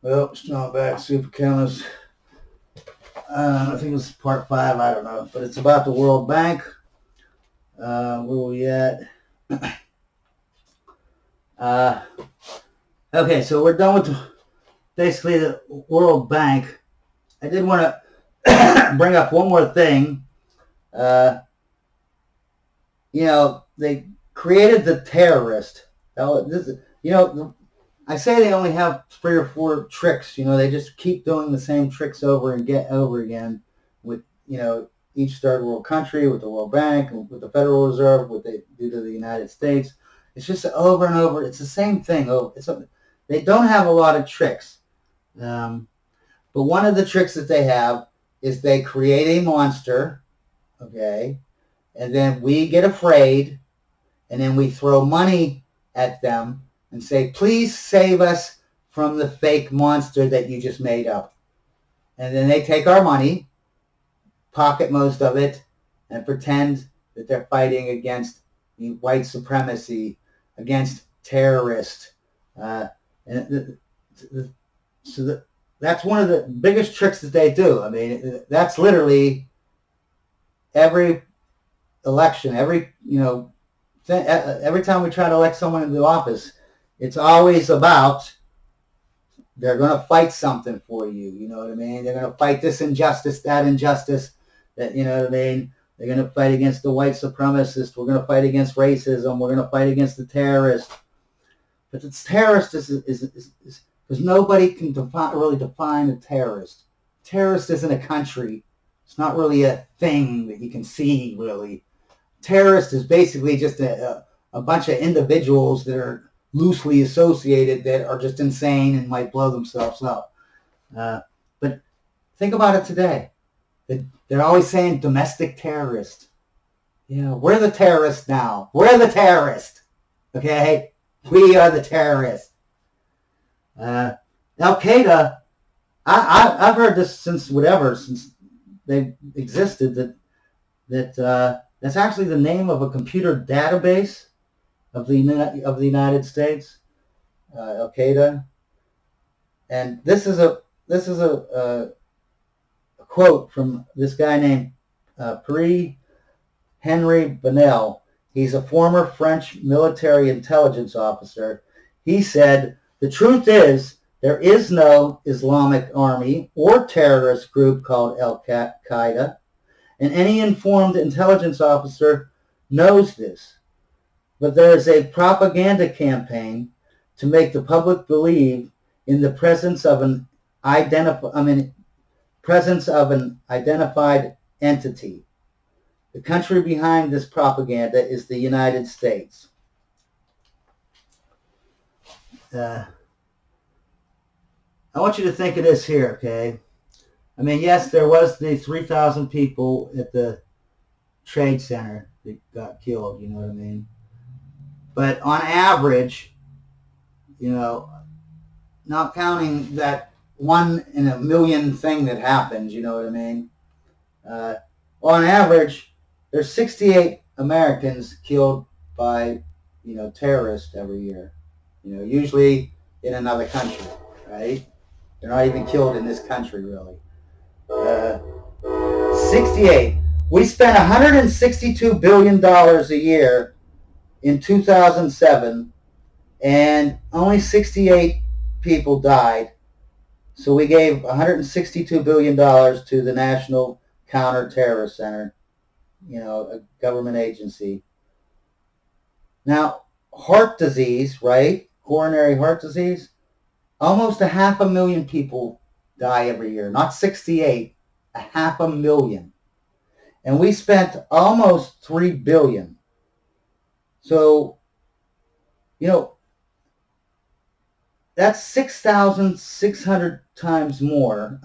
Well, strong back, super chemist. I think it's part 5. I don't know, but it's about the World Bank. Where are we at? Uh, okay, so we're done with basically the World Bank. I did want to bring up one more thing. Uh, they created the terrorist. Now, I say they only have 3 or 4 tricks. They just keep doing the same tricks over and over again with, each third world country, with the World Bank, with the Federal Reserve, what they do to the United States. It's just over and over. It's the same thing. They don't have a lot of tricks. But one of the tricks that they have is they create a monster, okay, and then we get afraid, and then we throw money at them and say, please save us from the fake monster that you just made up. And then they take our money, pocket most of it, and pretend that they're fighting against white supremacy, against terrorists. That's one of the biggest tricks that they do. I mean, that's literally every election, every time we try to elect someone into office, it's always about they're going to fight something for you. You know what I mean? They're going to fight this injustice, that injustice. That you know what I mean? They're going to fight against the white supremacists. We're going to fight against racism. We're going to fight against the terrorist. But the terrorist is because nobody can really define a terrorist. Terrorist isn't a country. It's not really a thing that you can see, really. Terrorist is basically just a bunch of individuals that are loosely associated that are just insane and might blow themselves up. But think about it today. They're always saying domestic terrorist. We're the terrorists now. We're the terrorists. Okay? We are the terrorists. Al-Qaeda, I've heard this since they existed, that's actually the name of a computer database of the United States, Al-Qaeda. And this is a quote from this guy named Pierre Henry Bonnel. He's a former French military intelligence officer. He said, "The truth is, there is no Islamic army or terrorist group called Al-Qaeda, and any informed intelligence officer knows this. But there is a propaganda campaign to make the public believe in the presence of an identified entity. The country behind this propaganda is the United States." I want you to think of this here, okay? I mean, yes, there was the 3,000 people at the Trade Center that got killed, you know what I mean? But on average, not counting that 1 in a million thing that happens, you know what I mean? On average, there's 68 Americans killed by, terrorists every year. Usually in another country, right? They're not even killed in this country, really. 68. We spent $162 billion a year in 2007, and only 68 people died. So we gave $162 billion to the National Counter-Terrorist Center, a government agency. Now, heart disease, right? Coronary heart disease, almost 500,000 people die every year. Not 68, 500,000. And we spent almost $3 billion. So, that's 6,600 times more.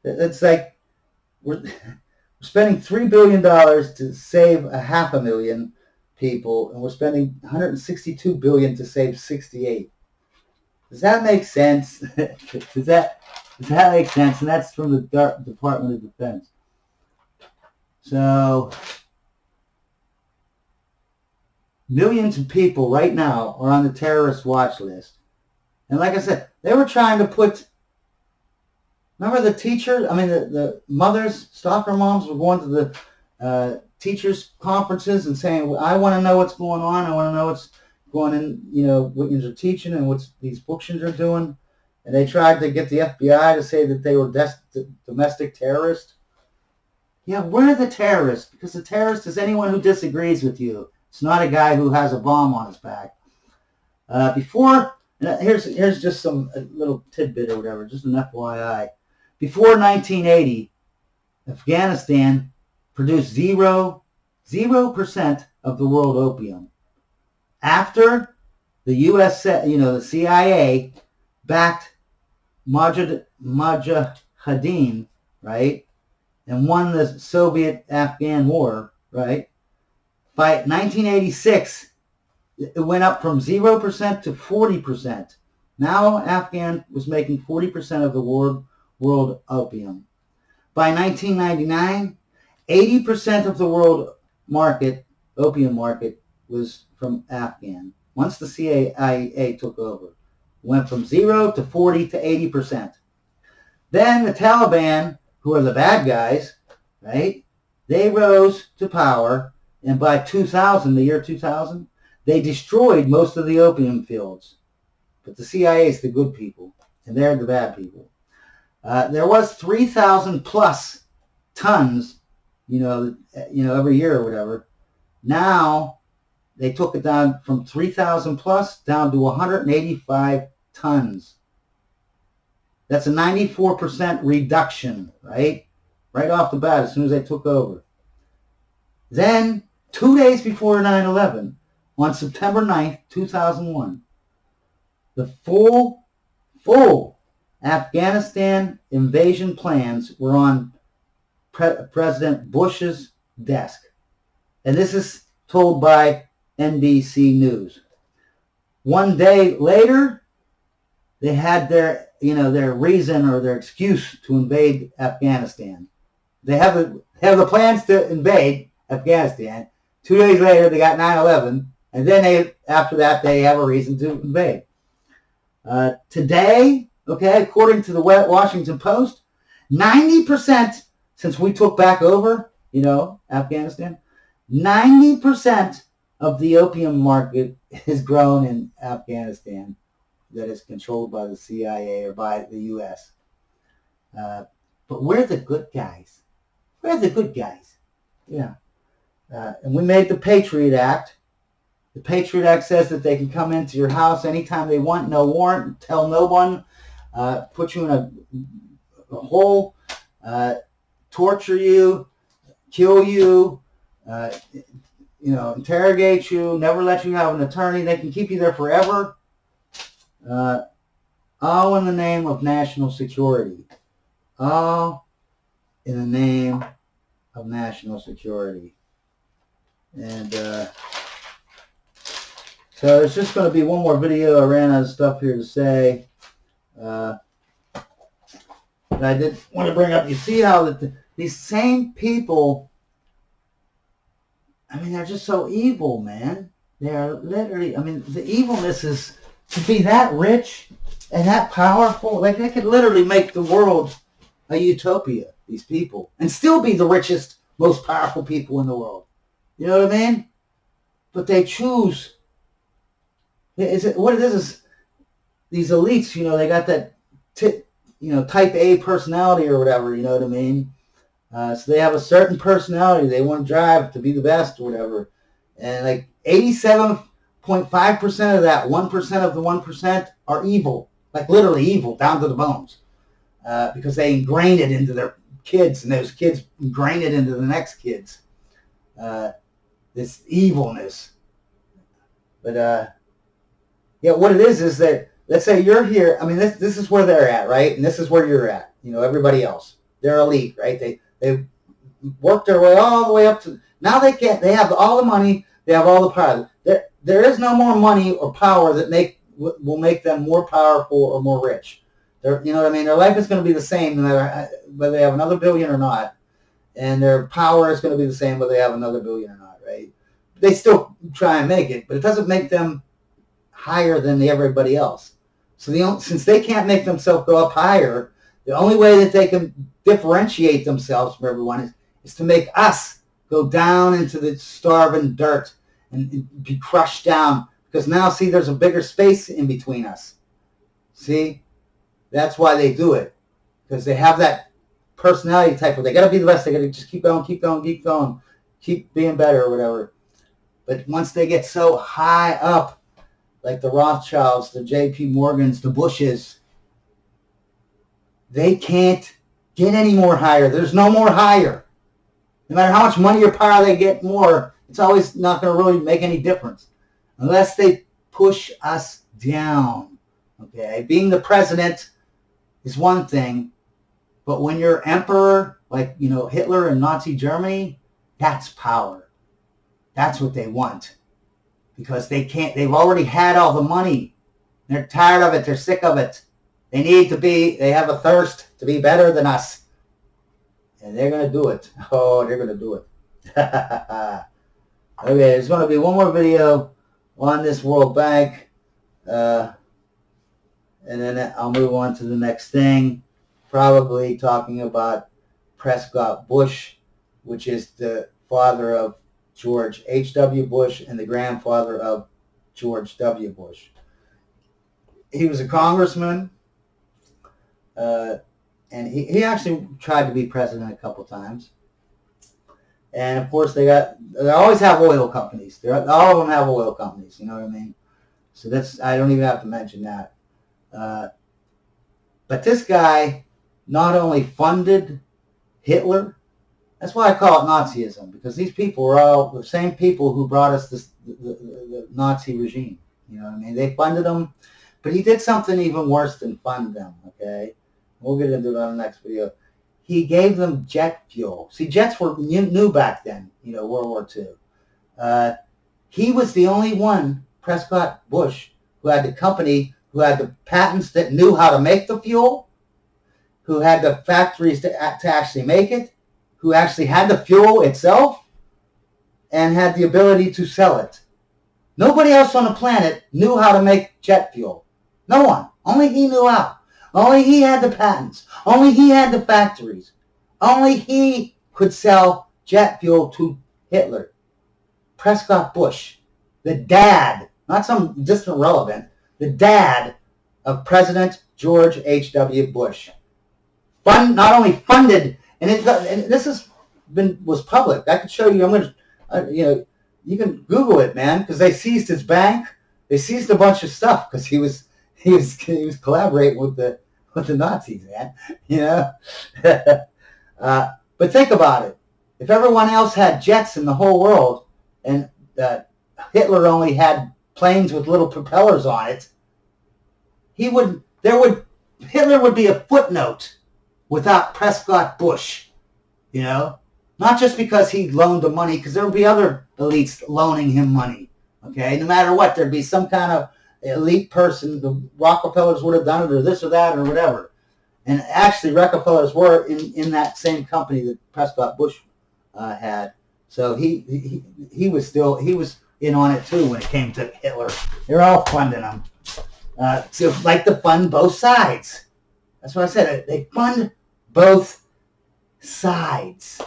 It's like we're spending $3 billion to save 500,000 people, and we're spending $162 billion to save 68. Does that make sense? Does that make sense? And that's from the Department of Defense. So millions of people right now are on the terrorist watch list. And like I said, they were trying to put, remember the teachers, I mean the mothers, stalker moms were going to the teachers conferences and saying, well, I want to know what's going on. I want to know what's going in, you know, what you're teaching and what these books are doing. And they tried to get the FBI to say that they were domestic terrorists. Yeah, we're the terrorists, because the terrorist is anyone who disagrees with you. It's not a guy who has a bomb on his back. Here's just some little tidbit or whatever, just an FYI. Before 1980, Afghanistan produced 0% of the world opium. After the U.S., the CIA backed Mujahideen, right, and won the Soviet-Afghan war, right, by 1986, it went up from 0% to 40%. Now Afghan was making 40% of the world opium. By 1999, 80% of the world opium market, was from Afghan. Once the CIA took over, it went from 0 to 40 to 80%. Then the Taliban, who are the bad guys, right? They rose to power, and by the year 2000, they destroyed most of the opium fields. But the CIA is the good people, and they're the bad people. There was 3,000 plus tons, every year or whatever. Now they took it down from 3,000 plus down to 185 tons. That's a 94% reduction, right? Right off the bat, as soon as they took over. Then, 2 days before 9/11, on September 9th, 2001, the full Afghanistan invasion plans were on President Bush's desk. And this is told by NBC News. 1 day later, they had their reason or their excuse to invade Afghanistan. They have the plans to invade Afghanistan. 2 days later, they got 9/11, and then after that, they have a reason to invade. Today, according to the Washington Post, 90%, since we took back over, Afghanistan, 90% of the opium market is grown in Afghanistan that is controlled by the CIA or by the U.S. But we're the good guys. We're the good guys. Yeah. And we made the Patriot Act. The Patriot Act says that they can come into your house anytime they want, no warrant, tell no one, put you in a hole, torture you, kill you, interrogate you, never let you have an attorney. They can keep you there forever. All in the name of national security. All in the name of national security. And so there's just going to be one more video. I ran out of stuff here to say. But I did want to bring up, you see how these same people, they're just so evil, man. They are literally, the evilness is to be that rich and that powerful. Like, they could literally make the world a utopia, these people, and still be the richest, most powerful people in the world. You know what I mean? But they choose. What it is these elites, they got that, type A personality or whatever, you know what I mean? So they have a certain personality. They want to drive to be the best or whatever. And like 87.5% of that 1% of the 1% are evil. Like literally evil, down to the bones. Because they ingrain it into their kids, and those kids ingrain it into the next kids. This evilness. But, what it is that, let's say you're here. This is where they're at, right? And this is where you're at. Everybody else. They're elite, right? They work their way all the way up to, now they have all the money, they have all the power. There is no more money or power that will make them more powerful or more rich. You know what I mean? Their life is going to be the same no matter whether they have another billion or not. And their power is going to be the same whether they have another billion or not, right? They still try and make it, but it doesn't make them higher than everybody else. So since they can't make themselves go up higher, the only way that they can differentiate themselves from everyone is to make us go down into the starving dirt and be crushed down. Because now, see, there's a bigger space in between us. See? That's why they do it. Because they have that personality type where they got to be the best. They got to just keep going, keep going, keep going, keep being better or whatever. But once they get so high up, like the Rothschilds, the J.P. Morgans, the Bushes, they can't get any more higher. There's no more higher. No matter how much money or power they get more, it's always not going to really make any difference unless they push us down. Okay, being the president is one thing, but when you're emperor, like Hitler and Nazi Germany, that's power. That's what they want, because they can't. They've already had all the money. They're tired of it. They're sick of it. They need to be. They have a thirst to be better than us, and they're going to do it. Oh, they're going to do it. Okay, there's going to be one more video on this World Bank, and then I'll move on to the next thing, probably talking about Prescott Bush, which is the father of George H.W. Bush and the grandfather of George W. Bush. He was a congressman, and he actually tried to be president a couple times. And of course, they always have oil companies. All of them have oil companies. You know what I mean? So I don't even have to mention that. But this guy not only funded Hitler. That's why I call it Nazism, because these people were all the same people who brought us the Nazi regime. You know what I mean? They funded them, but he did something even worse than fund them, okay? We'll get into that in the next video. He gave them jet fuel. See, jets were new back then, World War II. He was the only one, Prescott Bush, who had the company, who had the patents that knew how to make the fuel, who had the factories to actually make it, who actually had the fuel itself, and had the ability to sell it. Nobody else on the planet knew how to make jet fuel. No one. Only he knew how. Only he had the patents. Only he had the factories. Only he could sell jet fuel to Hitler. Prescott Bush, the dad, not some distant relative, the dad of President George H.W. Bush. Not only funded, and this was public. I could show you. I'm going to, you can Google it, man, because they seized his bank. They seized a bunch of stuff because he was collaborating with the Nazis, man. But think about it. If everyone else had jets in the whole world, and Hitler only had planes with little propellers on it, Hitler would be a footnote without Prescott Bush, not just because he loaned the money, because there would be other elites loaning him money, okay? No matter what, there'd be some kind of elite person. The Rockefellers would have done it, or this or that, or whatever. And actually, Rockefellers were in that same company that Prescott Bush had. So he was in on it too when it came to Hitler. They're all funding him. So like to fund both sides. That's what I said. They fund both sides.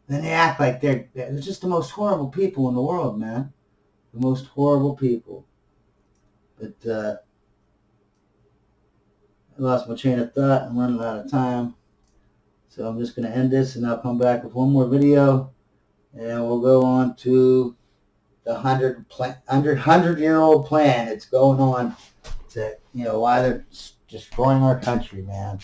Then they act like they're just the most horrible people in the world, man. The most horrible people. But I lost my train of thought. I'm running out of time. So I'm just going to end this, and I'll come back with one more video. And we'll go on to the 100-year-old plan. It's going on to, why they're destroying our country, man.